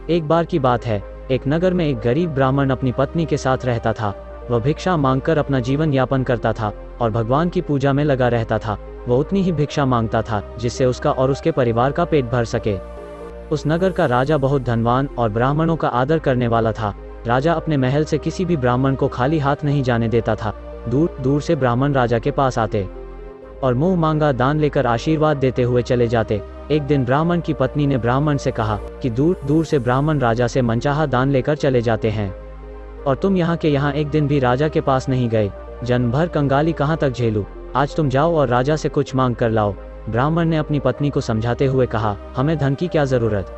एक बार की बात है, एक नगर में एक गरीब ब्राह्मण अपनी पत्नी के साथ रहता था। वह भिक्षा मांगकर अपना जीवन यापन करता था और भगवान की पूजा में लगा रहता था। वह उतनी ही भिक्षा मांगता था जिससे उसका और उसके परिवार का पेट भर सके। उस नगर का राजा बहुत धनवान और ब्राह्मणों का आदर करने वाला था। राजा अपने महल से किसी भी ब्राह्मण को खाली हाथ नहीं जाने देता था। दूर दूर से ब्राह्मण राजा के पास आते और मुंह मांगा दान लेकर आशीर्वाद देते हुए चले जाते। एक दिन ब्राह्मण की पत्नी ने ब्राह्मण से कहा कि दूर दूर से ब्राह्मण राजा से मनचाहा दान लेकर चले जाते हैं और तुम यहाँ के यहाँ एक दिन भी राजा के पास नहीं गए। जन्म भर कंगाली कहाँ तक झेलूं? आज तुम जाओ और राजा से कुछ मांग कर लाओ। ब्राह्मण ने अपनी पत्नी को समझाते हुए कहा, हमें धन की क्या जरूरत,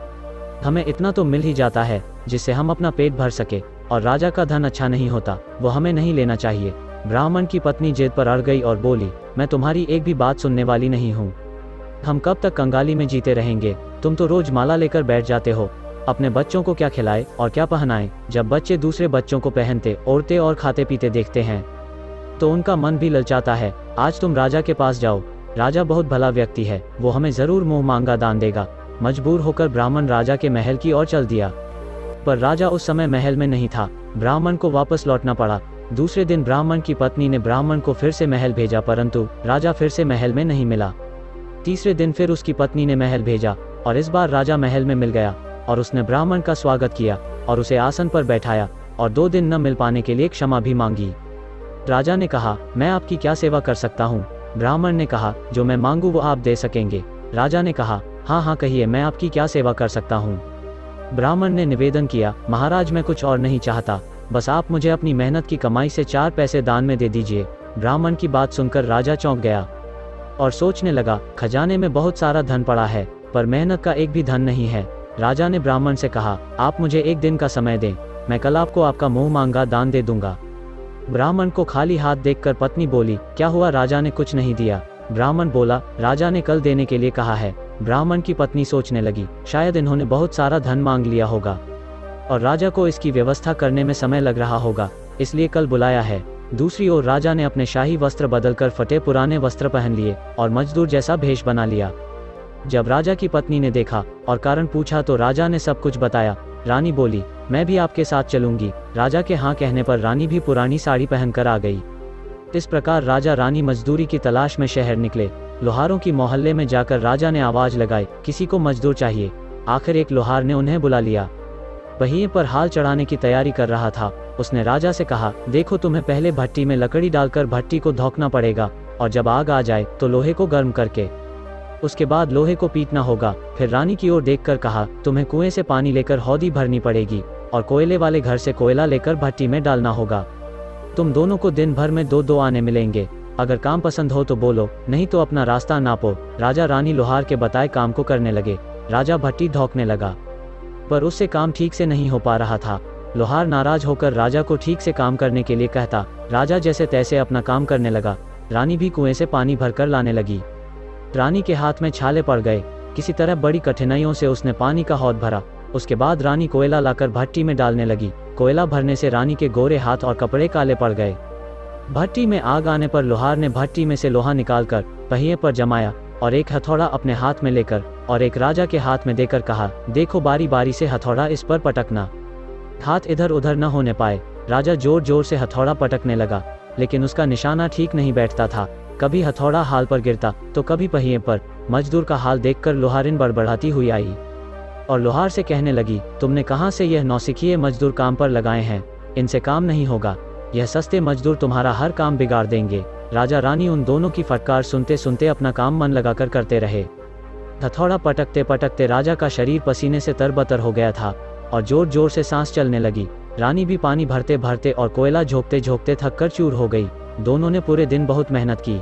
हमें इतना तो मिल ही जाता है जिससे हम अपना पेट भर सके, और राजा का धन अच्छा नहीं होता, वो हमें नहीं लेना चाहिए। ब्राह्मण की पत्नी जिद पर अड़ गई और बोली, मैं तुम्हारी एक भी बात सुनने वाली नहीं हूँ। हम कब तक कंगाली में जीते रहेंगे? तुम तो रोज माला लेकर बैठ जाते हो। अपने बच्चों को क्या खिलाए और क्या पहनाए? जब बच्चे दूसरे बच्चों को पहनते, ओढ़ते और खाते पीते देखते हैं तो उनका मन भी ललचाता है। आज तुम राजा के पास जाओ, राजा बहुत भला व्यक्ति है, वो हमें जरूर मुंह मांगा दान देगा। मजबूर होकर ब्राह्मण राजा के महल की ओर चल दिया, पर राजा उस समय महल में नहीं था। ब्राह्मण को वापस लौटना पड़ा। दूसरे दिन ब्राह्मण की पत्नी ने ब्राह्मण को फिर से महल भेजा, परंतु राजा फिर से महल में नहीं मिला। तीसरे दिन फिर उसकी पत्नी ने महल भेजा और इस बार राजा महल में मिल गया और उसने ब्राह्मण का स्वागत किया और उसे आसन पर बैठाया और 2 दिन न मिल पाने के लिए क्षमा भी मांगी। राजा ने कहा, मैं आपकी क्या सेवा कर सकता हूँ? ब्राह्मण ने कहा, जो मैं मांगू वो आप दे सकेंगे। राजा ने कहा, हाँ हाँ कहिए, मैं आपकी क्या सेवा कर सकता हूँ? ब्राह्मण ने निवेदन किया, महाराज मैं कुछ और नहीं चाहता, बस आप मुझे अपनी मेहनत की कमाई से 4 पैसे दान में दे दीजिए। ब्राह्मण की बात सुनकर राजा चौंक गया और सोचने लगा, खजाने में बहुत सारा धन पड़ा है पर मेहनत का एक भी धन नहीं है। राजा ने ब्राह्मण से कहा, आप मुझे 1 दिन का समय दें, मैं कल आपको आपका मुंह मांगा दान दे दूंगा। ब्राह्मण को खाली हाथ देखकर पत्नी बोली, क्या हुआ, राजा ने कुछ नहीं दिया? ब्राह्मण बोला, राजा ने कल देने के लिए कहा है। ब्राह्मण की पत्नी सोचने लगी, शायद इन्होंने बहुत सारा धन मांग लिया होगा और राजा को इसकी व्यवस्था करने में समय लग रहा होगा, इसलिए कल बुलाया है। दूसरी ओर राजा ने अपने शाही वस्त्र बदलकर फटे पुराने वस्त्र पहन लिए और मजदूर जैसा भेष बना लिया। जब राजा की पत्नी ने देखा और कारण पूछा तो राजा ने सब कुछ बताया। रानी बोली, मैं भी आपके साथ चलूंगी। राजा के हाँ कहने पर रानी भी पुरानी साड़ी पहनकर आ गई। इस प्रकार राजा रानी मजदूरी की तलाश में शहर निकले। लोहारों की मोहल्ले में जाकर राजा ने आवाज लगाई, किसी को मजदूर चाहिए। आखिर एक लोहार ने उन्हें बुला लिया। पहिए पर हाल चढ़ाने की तैयारी कर रहा था। उसने राजा से कहा, देखो तुम्हें पहले भट्टी में लकड़ी डालकर भट्टी को धोखना पड़ेगा और जब आग आ जाए तो लोहे को गर्म करके उसके बाद लोहे को पीटना होगा। फिर रानी की ओर देखकर कहा, तुम्हें कुएं से पानी लेकर हौदी भरनी पड़ेगी और कोयले वाले घर से कोयला लेकर भट्टी में डालना होगा। तुम दोनों को दिन भर में 2-2 आने मिलेंगे। अगर काम पसंद हो तो बोलो, नहीं तो अपना रास्ता नापो। राजा रानी लोहार के बताए काम को करने लगे। राजा भट्टी धोखने लगा पर उससे काम ठीक से नहीं हो पा रहा था। लोहार नाराज होकर राजा को ठीक से काम करने के लिए कहता। राजा जैसे तैसे अपना काम करने लगा। रानी भी कुएं से पानी भरकर लाने लगी। रानी के हाथ में छाले पड़ गए। किसी तरह बड़ी कठिनाइयों से उसने पानी का हौद भरा। उसके बाद रानी कोयला लाकर भट्टी में डालने लगी। कोयला भरने से रानी के गोरे हाथ और कपड़े काले पड़ गए। भट्टी में आग आने पर लोहार ने भट्टी में से लोहा निकालकर पहिए पर जमाया और एक हथौड़ा अपने हाथ में लेकर और एक राजा के हाथ में देकर कहा, देखो बारी बारी से हथौड़ा इस पर पटकना, हाथ इधर उधर न होने पाए। राजा जोर जोर से हथौड़ा पटकने लगा लेकिन उसका निशाना ठीक नहीं बैठता था। कभी हथौड़ा हाल पर गिरता तो कभी पहिए पर। मजदूर का हाल देखकर लोहारिन बड़बड़ाती हुई आई और लोहार से कहने लगी, तुमने कहाँ से यह नौसिखिए मजदूर काम पर लगाए हैं? इनसे काम नहीं होगा, यह सस्ते मजदूर तुम्हारा हर काम बिगाड़ देंगे। राजा रानी उन दोनों की फटकार सुनते सुनते अपना काम मन लगाकर करते रहे। हथौड़ा पटकते पटकते राजा का शरीर पसीने से तरबतर हो गया था और जोर जोर से सांस चलने लगी। रानी भी पानी भरते भरते और कोयला झोंकते झोंकते थककर चूर हो गई। दोनों ने पूरे दिन बहुत मेहनत की।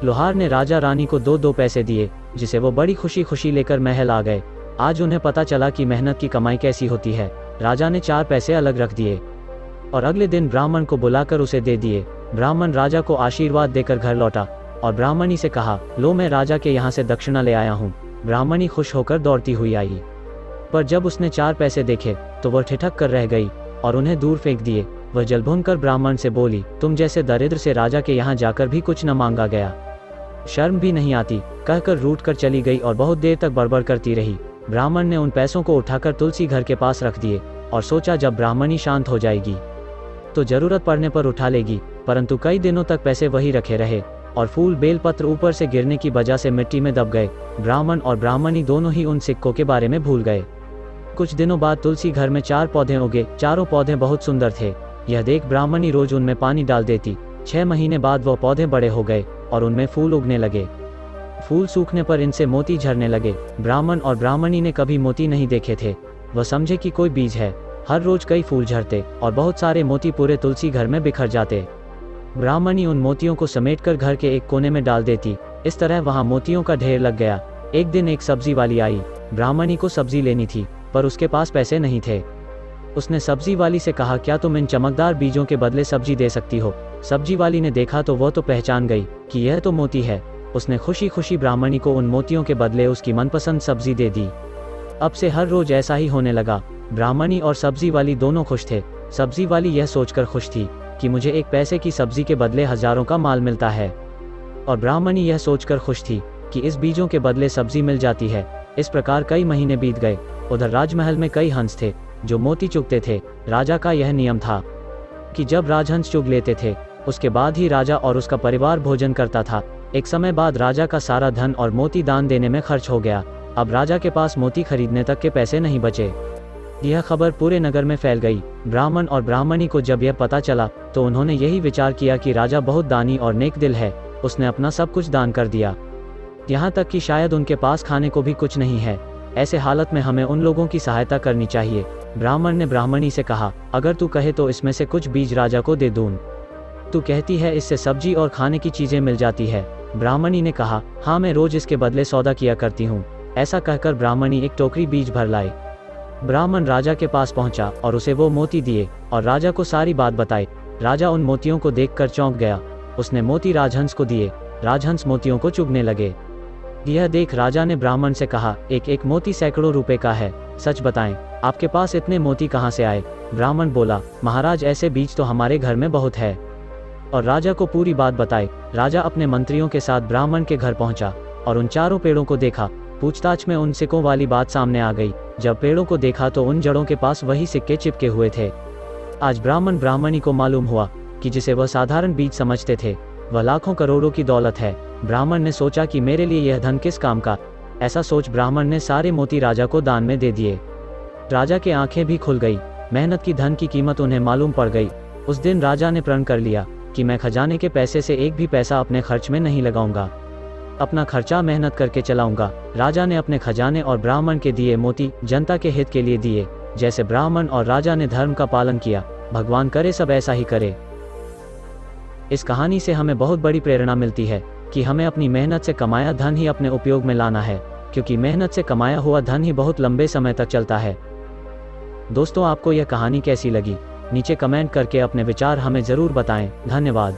लोहार ने राजा रानी को 2-2 पैसे दिए जिसे वो बड़ी खुशी खुशी लेकर महल आ गए। आज उन्हें पता चला कि मेहनत की कमाई कैसी होती है। राजा ने 4 पैसे अलग रख दिए और अगले दिन ब्राह्मण को बुलाकर उसे दे दिए। ब्राह्मण राजा को आशीर्वाद देकर घर लौटा और ब्राह्मणी से कहा, लो मैं राजा के यहाँ से दक्षिणा ले आया हूँ। ब्राह्मणी खुश होकर दौड़ती हुई आई, पर जब उसने 4 पैसे देखे तो वह ठिठक कर रह गई और उन्हें दूर फेंक दिए। वह जल भूनकर ब्राह्मण से बोली, तुम जैसे दरिद्र से राजा के यहाँ जाकर भी कुछ न मांगा गया, शर्म भी नहीं आती, कहकर रूठ कर चली गई और बहुत देर तक बड़बड़ करती रही। ब्राह्मण ने उन पैसों को उठाकर तुलसी घर के पास रख दिए और सोचा जब ब्राह्मणी शांत हो जाएगी तो जरूरत पड़ने पर उठा लेगी। परंतु कई दिनों तक पैसे वही रखे रहे और फूल बेलपत्र ऊपर से गिरने की वजह से मिट्टी में दब गए। ब्राह्मण और ब्राह्मणी दोनों ही उन सिक्कों के बारे में भूल गए। कुछ दिनों बाद तुलसी घर में 4 पौधे उगे। चारों पौधे बहुत सुंदर थे। यह देख ब्राह्मणी रोज उनमें पानी डाल देती। 6 महीने बाद वह पौधे बड़े हो गए और उनमें फूल उगने लगे। फूल सूखने पर इनसे मोती झरने लगे। ब्राह्मण और ब्राह्मणी ने कभी मोती नहीं देखे थे। वह समझे कि कोई बीज है। हर रोज कई फूल झड़ते और बहुत सारे मोती पूरे तुलसी घर में बिखर जाते। ब्राह्मणी उन मोतियों को समेटकर घर के एक कोने में डाल देती। इस तरह वहां मोतियों का ढेर लग गया। एक दिन एक सब्जी वाली आई। ब्राह्मणी को सब्जी लेनी थी पर उसके पास पैसे नहीं थे। उसने सब्जी वाली से कहा, क्या तुम इन चमकदार बीजों के बदले सब्जी दे सकती हो? सब्जी वाली ने देखा तो वह तो पहचान गई कि यह तो मोती है। उसने खुशी खुशी ब्राह्मणी को उन मोतियों के बदले उसकी मनपसंद सब्जी दे दी। अब से हर रोज ऐसा ही होने लगा। ब्राह्मणी और सब्जी वाली दोनों खुश थे। सब्जी वाली यह सोचकर खुश थी कि मुझे एक पैसे की सब्जी के बदले हजारों का माल मिलता है, और ब्राह्मणी यह सोचकर खुश थी कि इस बीजों के बदले सब्जी मिल जाती है। इस प्रकार कई महीने बीत गए। उधर राजमहल में कई हंस थे जो मोती चुगते थे। राजा का यह नियम था कि जब राजहंस चुग लेते थे उसके बाद ही राजा और उसका परिवार भोजन करता था। एक समय बाद राजा का सारा धन और मोती दान देने में खर्च हो गया। अब राजा के पास मोती खरीदने तक के पैसे नहीं बचे। यह खबर पूरे नगर में फैल गई। ब्राह्मण और ब्राह्मणी को जब यह पता चला तो उन्होंने यही विचार किया कि राजा बहुत दानी और नेक दिल है। उसने अपना सब कुछ दान कर दिया, यहाँ तक कि शायद उनके पास खाने को भी कुछ नहीं है। ऐसे हालत में हमें उन लोगों की सहायता करनी चाहिए। ब्राह्मण ने ब्राह्मणी से कहा, अगर तू कहे तो इसमें से कुछ बीज राजा को दे दूं। तू कहती है इससे सब्जी और खाने की चीजें मिल जाती है। ब्राह्मणी ने कहा, हाँ, मैं रोज इसके बदले सौदा किया करती हूँ। ऐसा कहकर ब्राह्मणी एक टोकरी बीज भर लाई। ब्राह्मण राजा के पास पहुंचा और उसे वो मोती दिए और राजा को सारी बात बताई। राजा उन मोतियों को देखकर चौंक गया। उसने मोती राजहंस को दिए। राजहंस मोतियों को चुगने लगे। यह देख राजा ने ब्राह्मण से कहा, एक एक मोती सैकड़ों रुपए का है। सच बताएं, आपके पास इतने मोती कहाँ से आए? ब्राह्मण बोला, महाराज, ऐसे बीज तो हमारे घर में बहुत है। और राजा को पूरी बात बताई। राजा अपने मंत्रियों के साथ ब्राह्मण के घर पहुंचा और उन चारों पेड़ों को देखा। पूछताछ में उन सिक्कों वाली बात सामने आ गई। जब पेड़ों को देखा तो उन जड़ों के पास वही सिक्के चिपके हुए थे। आज ब्राह्मण ब्राह्मणी को मालूम हुआ कि जिसे वह साधारण बीज समझते थे वह लाखों करोड़ों की दौलत है। ब्राह्मण ने सोचा कि मेरे लिए यह धन किस काम का। ऐसा सोच ब्राह्मण ने सारे मोती राजा को दान में दे दिए। राजा की आंखें भी खुल गई। मेहनत की धन की कीमत उन्हें मालूम पड़ गई। उस दिन राजा ने प्रण कर लिया कि मैं खजाने के पैसे से एक भी पैसा अपने खर्च में नहीं लगाऊंगा। अपना खर्चा मेहनत करके चलाऊंगा। राजा ने अपने खजाने और ब्राह्मण के दिए मोती जनता के हित के लिए दिए। जैसे ब्राह्मण और राजा ने धर्म का पालन किया, भगवान करे सब ऐसा ही करे। इस कहानी से हमें बहुत बड़ी प्रेरणा मिलती है कि हमें अपनी मेहनत से कमाया धन ही अपने उपयोग में लाना है, क्योंकि मेहनत से कमाया हुआ धन ही बहुत लंबे समय तक चलता है। दोस्तों, आपको यह कहानी कैसी लगी? नीचे कमेंट करके अपने विचार हमें जरूर बताएं। धन्यवाद।